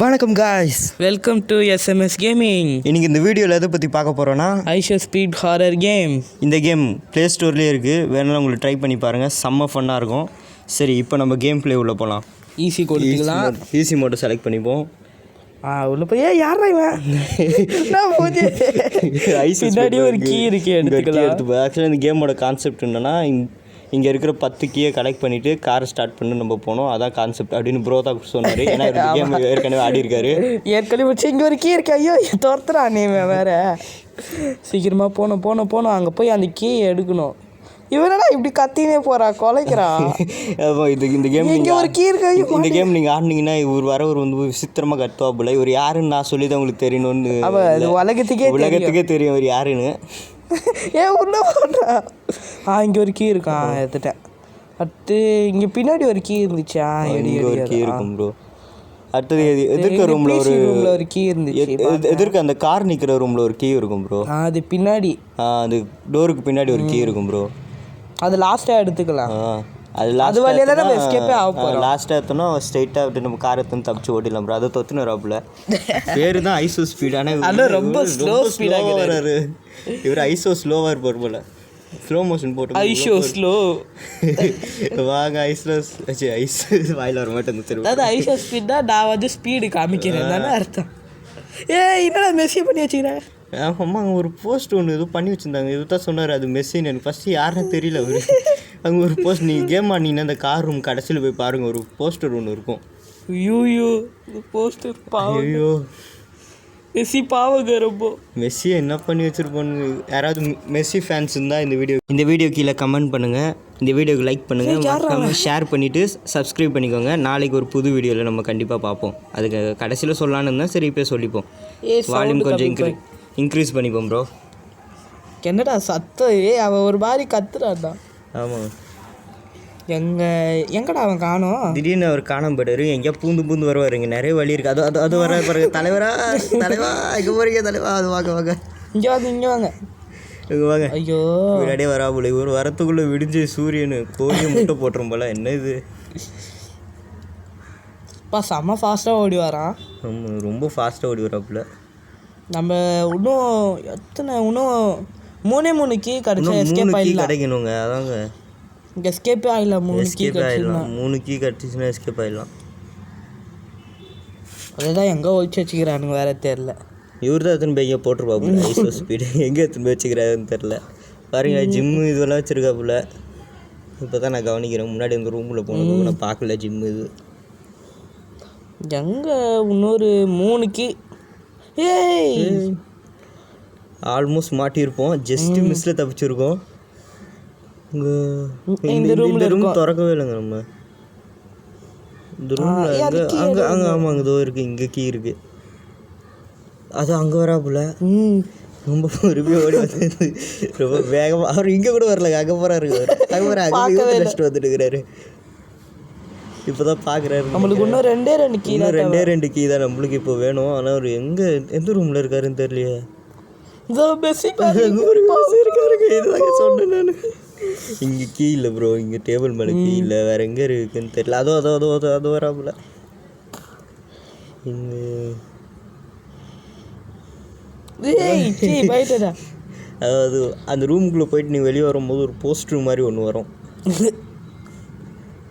வணக்கம் guys, welcome to SMS gaming. இன்றைக்கி இந்த வீடியோவில் எதை பற்றி பார்க்க போகிறோன்னா ஐஷோஸ்பீட் ஹாரர் கேம். இந்த கேம் ப்ளே ஸ்டோர்லேயே இருக்குது, வேணாலும் உங்களுக்கு ட்ரை பண்ணி பாருங்கள், செம்ம ஃபன்னாக இருக்கும். சரி, இப்போ நம்ம கேம் ப்ளே உள்ளே போகலாம். ஈஸி கொடுத்துக்கலாம். ஈஸி மோட்டை செலக்ட் பண்ணிப்போம். உள்ள போய் யாரா இவன் பின்னாடி ஒரு கீ இருக்கு, எடுத்துக்கலாம். ஆக்சுவலாக இந்த கேமோட கான்செப்ட் என்னென்னா, இங்கே இருக்கிற 10 கீயை கலெக்ட் பண்ணிவிட்டு காரை ஸ்டார்ட் பண்ணி நம்ம போனோம். அதான் கான்செப்ட் அப்படின்னு ப்ரோ தான் சொன்னார். ஏன்னா கேம் ஏற்கனவே ஆடி இருக்காரு. ஏற்கனவே இங்கே ஒரு கீ இருக்கு. ஐயோ துரத்துறா நீ வேற. சீக்கிரமாக போனோம் அங்கே போய் அந்த கீயை எடுக்கணும். இவனடா இப்படி கத்தினே போறா, கொலைக்கிறா. இந்த கேம் இங்கே ஒரு கீ இருக்கு. இந்த கேம் நீங்கள் ஆடினீங்கன்னா இவர் வரவர் வந்து விசித்திரமாக கத்துவாப்புல. இவர் யாருன்னு நான் சொல்லி தான் உங்களுக்கு தெரியணும்னு. உலகத்துக்கே தெரியும் இவர் யாருன்னு. ஏன் உள்ள போடுறா? இங்கே ஒரு கீ இருக்கான், எடுத்துட்டேன். அடுத்து இங்கே பின்னாடி ஒரு கீ இருந்துச்சா? ஒரு கீ இருக்கும் ப்ரோ. அடுத்தது எதிர்க்க ரூமில் ஒரு கீ இருந்துச்சு. எதிர்க்க அந்த கார் நிற்கிற ரூமில் ஒரு கீ இருக்கும் ப்ரோ. அது பின்னாடி அது டோருக்கு பின்னாடி ஒரு கீ இருக்கும் ப்ரோ. அது லாஸ்ட்டாக எடுத்துக்கலாம். அது வழியாக தான் எஸ்கேப்பே ஆக போகிறோம். லாஸ்ட்டாக எடுத்தோன்னா ஸ்ட்ரைட்டாக விட்டு நம்ம கார் எடுத்து தப்பிச்சு ஓட்டிடலாம் ப்ரோ. அதை தொத்துன ராப்பில் பேர் தான் ஐசோ ஸ்பீட். ஆனால் ரொம்ப ஸ்பீடாக வராரு இவர். ஐசோ ஸ்லோவாக இருப்பார் போல். ஸ்லோ மோஷன் போட்டு ஐஷோ ஸ்லோ வாங்க. ஐஸ் வாயில் வர மாட்டேன் தெரியும். அதாவது ஐஷோ ஸ்பீட் தான். நான் வந்து ஸ்பீடு காமிக்கிறேன் தானே அர்த்தம். என்னடா மெசேஜ் பண்ணி வச்சுக்கிறேன். அம்மா அங்கே ஒரு போஸ்ட் ஒன்று எதுவும் பண்ணி வச்சுருந்தாங்க. இது தான் சொன்னார் அது மெஸ்ஸின்னு. எனக்கு ஃபஸ்ட்டு யாருன்னு தெரியல. அவர் அங்கே ஒரு போஸ்ட், நீங்கள் கேம் ஆடினீங்கன்னா அந்த கார் ரூம் கடைசியில் போய் பாருங்கள், ஒரு போஸ்டர் ஒன்று இருக்கும். ஐயோ போஸ்டர் பாவம். ஐயோ மெஸ்ஸி பாவங்க ரொம்ப. மெஸ்ஸியை என்ன பண்ணி வச்சுருப்போன்னு. யாராவது மெஸ்ஸி ஃபேன்ஸ் இருந்தால் இந்த வீடியோ கீழே கமெண்ட் பண்ணுங்கள். இந்த வீடியோக்கு லைக் பண்ணுங்கள், ஷேர் பண்ணிவிட்டு சப்ஸ்கிரைப் பண்ணிக்கோங்க. நாளைக்கு ஒரு புது வீடியோவில் நம்ம கண்டிப்பாக பார்ப்போம். அதுக்கு கடைசியில் சொல்லலான்னு இருந்தால் சரி இப்போ சொல்லிப்போம். வால்யூம் கொஞ்சம் இன்க்ரீஸ் பண்ணிப்போம் ப்ரோ. என்னடா சத்தம்? அவன் ஒரு மாதிரி கத்துறான்டா. ஆமாம். எங்கடா அவன் காணோம்? திடீர்னு அவர் காணாம போய்ட்டாரு. எங்கேயா பூந்து வருவார். இங்கே நிறைய வழி இருக்குது. அது வர பாருங்க. தலைவா எங்கே போகிறீங்க தலைவா? அது வாங்க இங்கே வாங்க இங்கே வாங்க. ஐயோ விளையாடே வராப்புல. இவர் வரத்துக்குள்ளே விடிஞ்சு சூரியனு கோழியை முட்டை போட்டுரும் போல. என்ன இது செம்ம ஃபாஸ்ட்டாக ஓடி வரான். ஆமாம், ரொம்ப ஃபாஸ்ட்டாக ஓடி வராப்புல. நம்ம இன்னும் 3 கீ கிடச்சா எஸ்கேப் ஆகிடலாம். கிடைக்கணுங்க. அதாங்க எஸ்கேப்பே ஆகிடலாம். 3 கீ ஆகிடலாம். 3 கீ கிடச்சிச்சுன்னா எஸ்கேப் ஆகிடலாம். அதுதான் எங்கே ஒழிச்சு வச்சுக்கிறானுங்க வேறு தெரில. இவர் தான் எத்தனை போய் போட்டிருப்பாப்புல. ஐசோ ஸ்பீடு எங்கே எத்தனை போய் வச்சுக்கிறாருன்னு தெரில. பாருங்க, ஜிம்மு இதெல்லாம் வச்சுருக்காப்புல. இப்போ தான் நான் கவனிக்கிறேன். முன்னாடி இந்த ரூமில் போனது நான் பார்க்கல. ஜிம்மு இது எங்கே இன்னொரு 3 கீ. ஆல்மோஸ்ட் மாட்டியிருப்போம். ஜஸ்ட் மிஸ்ல தப்பிச்சிருக்கோம். இந்த ரூம் திறக்கவே இல்லைங்க. நம்ம இந்த ரூமில் அங்கே ஆமாங்க இதோ இருக்குது. இங்கே கீ இருக்குது. அது அங்கே வராப்புல. ரொம்ப பொறுமையாக ஓடி வந்து ரொம்ப வேகமாக. அவர் இங்கே கூட வரல, அங்கே போகிறாரு. அங்கே ரெஸ்ட் வந்துட்டு இருக்கிறாரு. இப்போ தான் பார்க்குறாரு. நம்மளுக்கு இன்னும் ரெண்டே கீ தான் நம்மளுக்கு இப்போ வேணும். ஆனால் அவர் எந்த ரூமில் இருக்காருன்னு தெரியலையே. இதுதாங்க சொன்னேன் நான். இங்கே கீ இல்லை ப்ரோ. இங்கே டேபிள் மேலே கீ இல்லை. வேறு எங்கே இருக்குன்னு தெரியல. அதோ வராப்புல. அதாவது அந்த ரூமுக்குள்ளே போயிட்டு நீ வெளியே வரும்போது ஒரு போஸ்டர் மாதிரி ஒன்று வரும்.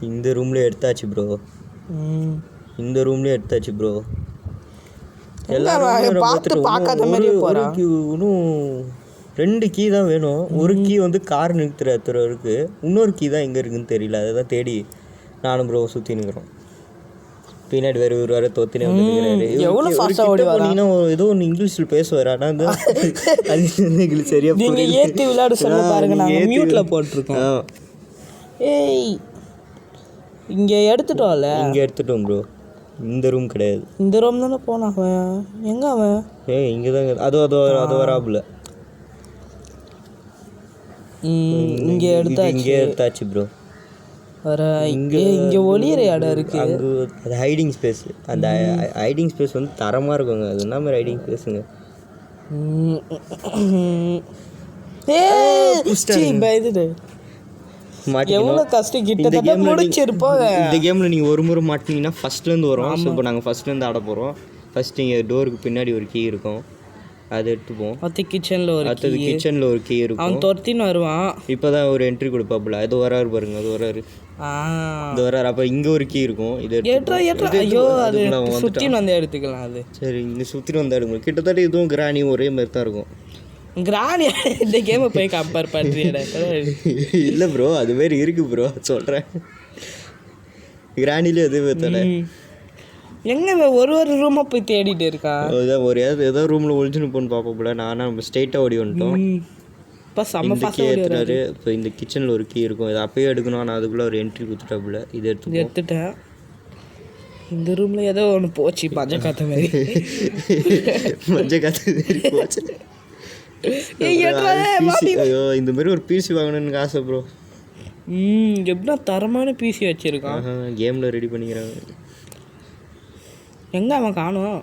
இந்த ரூம்லேயே எடுத்தாச்சு ப்ரோ. இன்னும் 2 கீ தான் வேணும். ஒரு கீ வந்து கார் நிறுத்துறதுக்கு, இன்னொரு கீ தான் எங்கே இருக்குன்னு தெரியல. அதை தான் தேடி நானும் ப்ரோ சுற்றி நிற்கிறோம். பின்னாடி வேறு தோத்தினே வந்துருக்கிறாரு. ஏதோ ஒன்று இங்கிலீஷில் பேசுவார். ஆனால் அது எங்களுக்கு சரியாக ஏற்றி விளையாட சொல்ல பாருங்க. நாங்கள் மியூட்டில் போட்டிருக்கோம். இங்கே எடுத்துட்டோம் ப்ரோ. இந்த ரூம் கிடையாது. இந்த ரூம் தானே போனான் அவன். எங்கே அவன்? இங்கே தாங்க. அது வராப்புல. இங்கே எடுத்தாச்சு ப்ரோ. இங்கே ஒளியிற இடம் இருக்குது. அது ஹைடிங் ஸ்பேஸ். அந்த ஹைடிங் ஸ்பேஸ் வந்து தரமாக இருக்குங்க. அது என்ன மாதிரி ஹைடிங் ஸ்பேஸுங்க. எவ்வளோ கஷ்டம் கிட்டத்தட்ட முடிச்சிருப்போம். இந்த கேமில் நீங்கள் ஒரு முறை மாட்டினீங்கன்னா ஃபஸ்ட்லேருந்து வரும். ஸோ இப்போ நாங்கள் ஃபஸ்ட்லேருந்து ஆட போகிறோம். ஃபஸ்ட்டு இங்கே டோருக்கு பின்னாடி ஒரு கீ இருக்கும், அதை எடுத்துப்போம். அடுத்தது கிச்சனில் ஒரு கீ இருக்கும். அவன் துரத்தின்னு வருவான். இப்போ தான் ஒரு என்ட்ரி கொடுப்பாப்புல, அது வராரு பாருங்க, அது வராரு, இது வராரு. அப்போ இங்கே ஒரு கீ இருக்கும், இது ஐயோ அது சுற்றி வந்து எடுத்துக்கலாம். அது சரி, இங்கே சுற்றிட்டு வந்து எடுக்கணும். கிட்டத்தட்ட இதுவும் கிராணியும் ஒரே மாதிரி தான் இருக்கும். கிராணி இந்த கேமை போய் கம்பேர் பண்ணுறீங்க? இல்லை ப்ரோ, அது மாரி இருக்கு ப்ரோ, சொல்கிறேன். கிராணிலே அதே மாதிரி எங்கே ஒரு ரூமாக போய் தேடிட்டு இருக்கான். அதான் ஒரு ஏதோ ரூமில் ஒழிச்சுன்னு போன்னு பார்ப்போம்ல. நானும் நம்ம ஸ்ட்ரெயிட்டாக ஓடி வந்துட்டோம். இப்போ செம்ம கீ ஏற்றுறாரு. இப்போ இந்த கிச்சனில் ஒரு கீ இருக்கும், இதை அப்பயே எடுக்கணும். ஆனால் அதுக்குள்ளே ஒரு என்ட்ரி கொடுத்துட்டாப்புல, இது எடுத்துட்டேன். இந்த ரூமில் ஏதோ ஒன்று போச்சு, மஞ்சள் காற்று மாதிரி. மஞ்சள் காற்று மாதிரி போச்சு. ஐயோ, இந்த மாதிரி ஒரு பிசி வாங்கணும்னு ஆசை ப்ரோ. எப்படின்னா தரமான பிசி வச்சுருக்கான். கேமில் ரெடி பண்ணிக்கிறாங்க. எங்கே அவன் காணும்?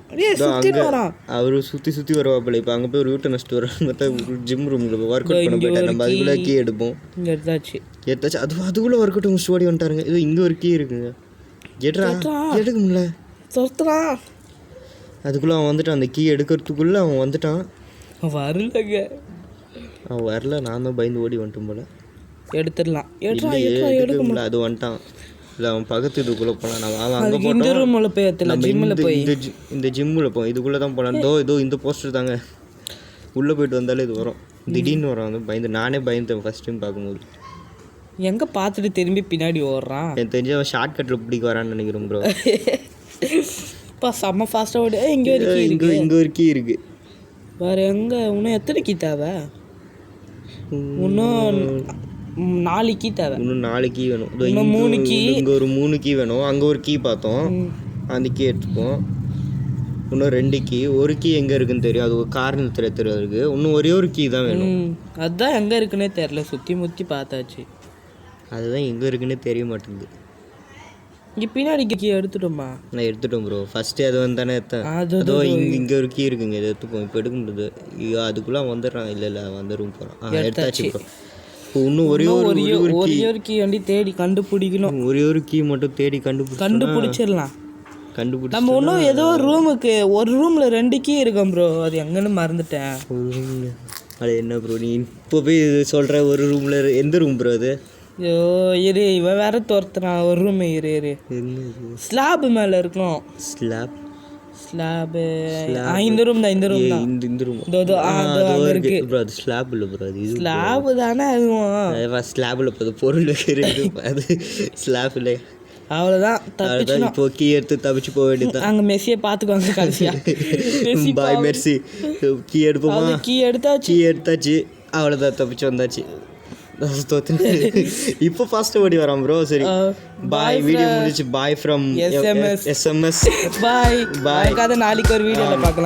அவரு சுற்றி வருவாப்பில்ல. இப்போ அங்கே போய் ஒரு வீட்டை நஷ்டம் வரும். ஜிம் ரூமில் ஒர்க் அவுட் பண்ண போயிட்டேன். நம்ம அதுக்குள்ளே கீ எடுப்போம். எடுத்தாச்சு. அதுக்குள்ளே ஒர்க் அவுட் முடிச்சு ஓடி வந்துட்டாருங்க. இது இங்கே ஒரு கீ இருக்குங்க, எடுக்க முடியல, துரத்துறான். அதுக்குள்ளே அவன் வந்துட்டான். அந்த கீ எடுக்கிறதுக்குள்ளே அவன் வந்துட்டான். வரலங்க, அவன் வரல. நான் தான் பயந்து ஓடி வந்துட்டோம் போல. எடுத்துடலாம். எடுக்க முடியல, அது வந்துட்டான். இல்லை, அவன் பக்கத்து இதுக்குள்ளே போனான். நான் அவன் அங்கே போய் இந்த ஜிம்மில் போவோம். இதுக்குள்ளே தான் போனான். இதோ இந்த போஸ்டர் தாங்க. உள்ளே போயிட்டு வந்தாலே இது வரும். திடீர்னு வரும். வந்து பயந்து, நானே பயந்தேன் ஃபஸ்ட் டைம் பார்க்கும்போது. எங்கே பார்த்துட்டு திரும்பி பின்னாடி ஓடுறான். எனக்கு தெரிஞ்ச அவன் ஷார்ட் கட்டில் பிடிக்க வரான்னு நினைக்கிறேன் ப்ரோ. இப்போ செம்ம ஃபாஸ்ட்டாக ஓடி. இங்கே ஒரு கீ இருக்குது. வேறு எங்கே? இன்னும் எத்தனை கீ தேவை? இன்னும் 4 கீ தேவை. இன்னும் 4 கீ வேணும். இன்னும் 3 கீ. இங்கே ஒரு 3 கீ வேணும். அங்கே ஒரு கீ பார்த்தோம், அந்த கீ எடுத்துப்போம். இன்னும் 2 கீ. ஒரு கீ எங்கே இருக்குன்னு தெரியும், அது ஒரு காரணத்தில் இருக்குது. இன்னும் ஒரே ஒரு கீ தான் வேணும். அதுதான் எங்கே இருக்குன்னே தெரில. சுற்றி முற்றி பார்த்தாச்சு, அதுதான் எங்கே இருக்குன்னே தெரிய மாட்டேங்குது. இங்கே பின்னாடி கீ எடுத்துட்டோமா? நான் எடுத்துட்டோம் ப்ரோ. ஃபஸ்ட்டு அது வந்து தானே எடுத்தேன். அதோ இங்கே ஒரு கீ இருக்குங்க, இதை எடுத்துப்போம். இப்போ எடுக்க முடியுது. அதுக்குள்ளே வந்துடுறான். இல்லை வந்து ரூம் போகிறான். எடுத்தாச்சு ப்ரோ. இன்னும் ஒரே ஒரு கீ வண்டி தேடி கண்டுபிடிக்கணும். ஒரே ஒரு கீ மட்டும் தேடி கண்டுபிடிச்சிடலாம். நம்ம இன்னும் ஏதோ ரூமுக்கு ஒரு ரூமில் 2 கீ இருக்கும் ப்ரோ. அது எங்கன்னு மறந்துட்டேன். அது என்ன ப்ரோ நீ இப்போ போய் சொல்கிற? ஒரு ரூமில் எந்த ரூம் ப்ரோ அது? ஐயோ இரு, இவன் வேற துரத்துறான். ஒரு ரூம் இரு. ஸ்லாப் மேலே இருக்கும். ஸ்லாபு இந்த ரூம் தான். இந்த ரூம் இருக்கு ப்ரோ. அது ஸ்லாப் இல்லை ப்ரோ, அது ஸ்லாப் தானே. அதுவும் ஸ்லாபில் இப்போ பொருள் வைக்கிறது, அது ஸ்லாப் இல்லை. அவ்வளோதான். இப்போ கீ எடுத்து தப்பிச்சு போக வேண்டியது. அங்கே மெஸ்ஸியை பார்த்துக்குவாங்க கடைசியா. பாய் மெர்சி. கீ எடுப்போமா? கீ எடுத்தாச்சு. அவ்வளோதான், தப்பிச்சு வந்தாச்சு. இப்போ ஃபாஸ்ட் ஓடி வரான் ப்ரோ. சரி பாய், வீடியோ முடிச்சு. Bye from SMS. பாய். நாளைக்கு ஒரு வீடியோவில் பார்க்கலாம்.